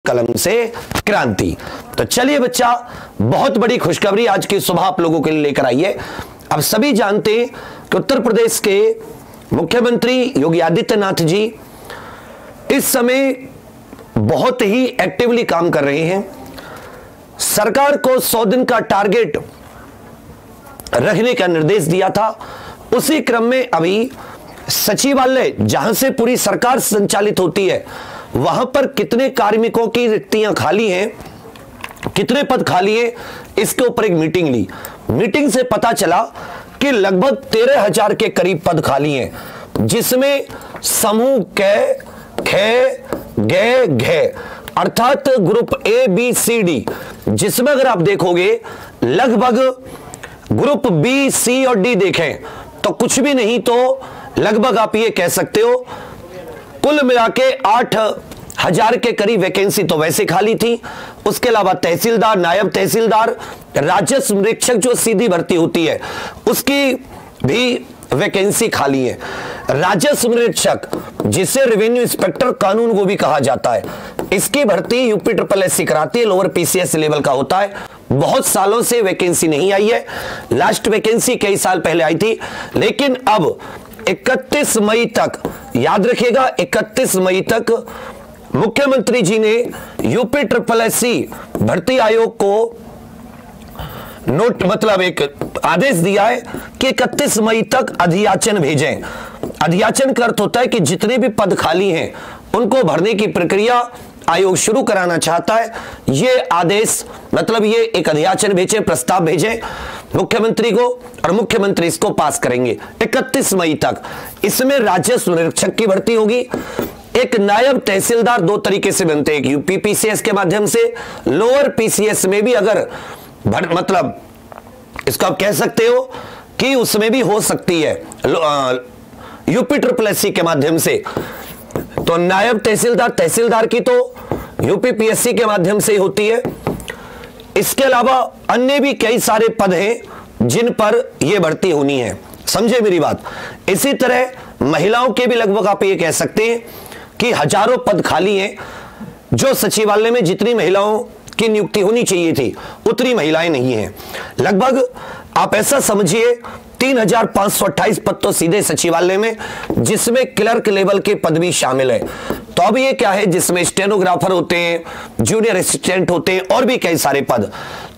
कलम से क्रांति। तो चलिए बच्चा, बहुत बड़ी खुशखबरी आज की सुबह आप लोगों के लिए लेकर आई है। अब सभी जानते हैं कि उत्तर प्रदेश के मुख्यमंत्री योगी आदित्यनाथ जी इस समय बहुत ही एक्टिवली काम कर रहे हैं। सरकार को 100 दिन का टारगेट रखने का निर्देश दिया था। उसी क्रम में अभी सचिवालय, जहां से पूरी सरकार संचालित होती है, वहां पर कितने कार्मिकों की रिक्तियां खाली हैं, कितने पद खाली हैं, इसके ऊपर एक मीटिंग ली। मीटिंग से पता चला कि लगभग 13,000 के करीब पद खाली हैं, जिसमें समूह ग अर्थात group A B C D, जिसमें अगर आप देखोगे लगभग ग्रुप बी सी और डी देखें तो कुछ भी नहीं, तो लगभग आप ये कह सकते हो कुल मिला के 8,000 के करीब वैकेंसी तो वैसे खाली थी। उसके अलावा तहसीलदार, नायब तहसीलदार, राजस्व निरीक्षक जो सीधी भर्ती होती है, उसकी भी वैकेंसी खाली है। राजस्व निरीक्षक, जिसे रेवेन्यू इंस्पेक्टर कानून को भी कहा जाता है, इसकी भर्ती यूपी SSS कराती है, लोअर PCS लेवल का होता है। बहुत सालों से वैकेंसी नहीं आई है। लास्ट वैकेंसी कई साल पहले आई थी, लेकिन अब 31 मई तक, याद रखिएगा 31 मई तक मुख्यमंत्री जी ने यूपी SSS भर्ती आयोग को एक आदेश दिया है कि 31 मई तक अधियाचन भेजें। अधियाचन का अर्थ होता है कि जितने भी पद खाली हैं उनको भरने की प्रक्रिया आयोग शुरू कराना चाहता है। ये आदेश ये एक अधियाचन भेजे, प्रस्ताव भेजे मुख्यमंत्री को, और मुख्यमंत्री इसको पास करेंगे 31 मई तक। इसमें राजस्व निरीक्षक की भर्ती होगी। एक नायब तहसीलदार दो तरीके से बनते हैं, एक यूपी PCS के माध्यम से, लोअर PCS में भी अगर इसको आप कह सकते हो कि उसमें भी हो सकती है यूपी SSS के माध्यम से। तो नायब तहसीलदार की तो यूपी PSC के माध्यम से ही होती है। इसके अलावा अन्य भी कई सारे पद हैं जिन पर यह भर्ती होनी है, समझे मेरी बात। इसी तरह महिलाओं के भी लगभग आप ये कह सकते हैं कि हजारों पद खाली हैं। जो सचिवालय में जितनी महिलाओं की नियुक्ति होनी चाहिए थी उतनी महिलाएं नहीं हैं। लगभग आप ऐसा समझिए 3,528 पद तो सीधे सचिवालय में, जिसमें क्लर्क लेवल के पद भी शामिल है। तो अब ये क्या है, जिसमें स्टेनोग्राफर होते हैं, जूनियर असिस्टेंट होते हैं, और भी कई सारे पद।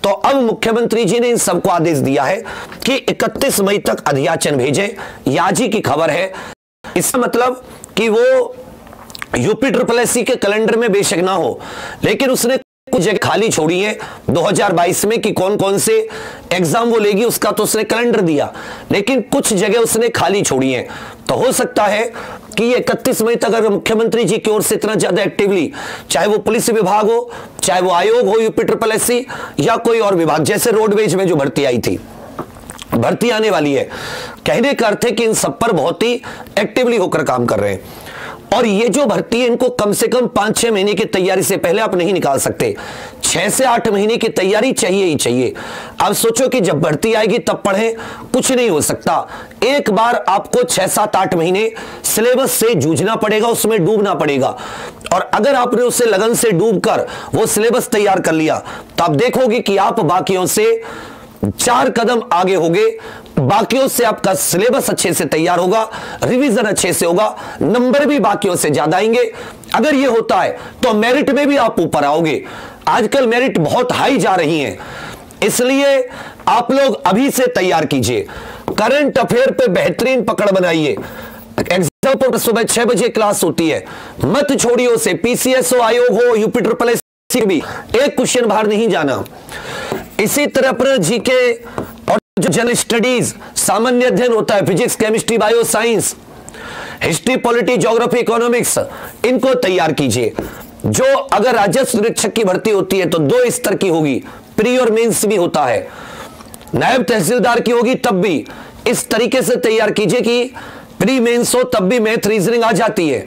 तो अब मुख्यमंत्री जी ने इन सबको आदेश दिया है कि 31 मई तक अधियाचन भेजें। ये आज ही की खबर है। इसका मतलब कि वो यूपी SSS के कैलेंडर में बेशक ना हो, लेकिन उसने कुछ जगह खाली छोड़ी है 2022 में कि कौन कौन से एग्जाम वो लेगी, उसका तो उसने कैलेंडर दिया, लेकिन कुछ जगह उसने खाली छोड़ी है। तो हो सकता है कि 31 मई तक अगर मुख्यमंत्री जी की ओर से इतना ज्यादा एक्टिवली, चाहे वो पुलिस विभाग हो, चाहे वो आयोग हो यूपी SSS या कोई और विभाग, जैसे रोडवेज में जो भर्ती आई थी, भर्ती आने वाली है, कहने का अर्थ है कि इन सब पर बहुत ही एक्टिवली होकर काम कर रहे हैं। और ये जो भर्ती है, इनको कम से कम 5-6 महीने की तैयारी से पहले आप नहीं निकाल सकते। 6 से 8 महीने की तैयारी चाहिए ही चाहिए। अब सोचो कि जब भर्ती आएगी तब पढ़ें, कुछ नहीं हो सकता। एक बार आपको 6-7-8 महीने सिलेबस से जूझना पड़ेगा, उसमें डूबना पड़ेगा। और अगर आपने उससे लगन से डूबकर वो सिलेबस तैयार कर लिया, तो आप देखोगे कि आप बाकियों से 4 कदम आगे होगे। बाकियों से आपका सिलेबस अच्छे से तैयार होगा, रिवीजन अच्छे से होगा, नंबर भी बाकियों से ज्यादा आएंगे। अगर ये होता है तो मेरिट में भी आप ऊपर आओगे। आजकल मेरिट बहुत हाई जा रही है, इसलिए आप लोग अभी से तैयार कीजिए। करंट अफेयर पे बेहतरीन पकड़ बनाइए। एग्जाम पर सुबह 6 बजे क्लास होती है, मत छोड़िए उसे। PCS हो, आयोग हो, यूपी SSS भी एक क्वेश्चन बाहर नहीं जाना। इसी तरह अपना जीके और जो जनरल स्टडीज, सामान्य अध्ययन होता है, physics, chemistry, bio science, history, polity, geography, economics, इनको तैयार कीजिए। जो अगर राजस्व निरीक्षक की भर्ती होती है तो 2 स्तर की होगी, प्री और मेंस भी होता है। नायब तहसीलदार की होगी तब भी इस तरीके से तैयार कीजिए कि प्री मेंस हो, तब भी मैथ रीजनिंग आ जाती है।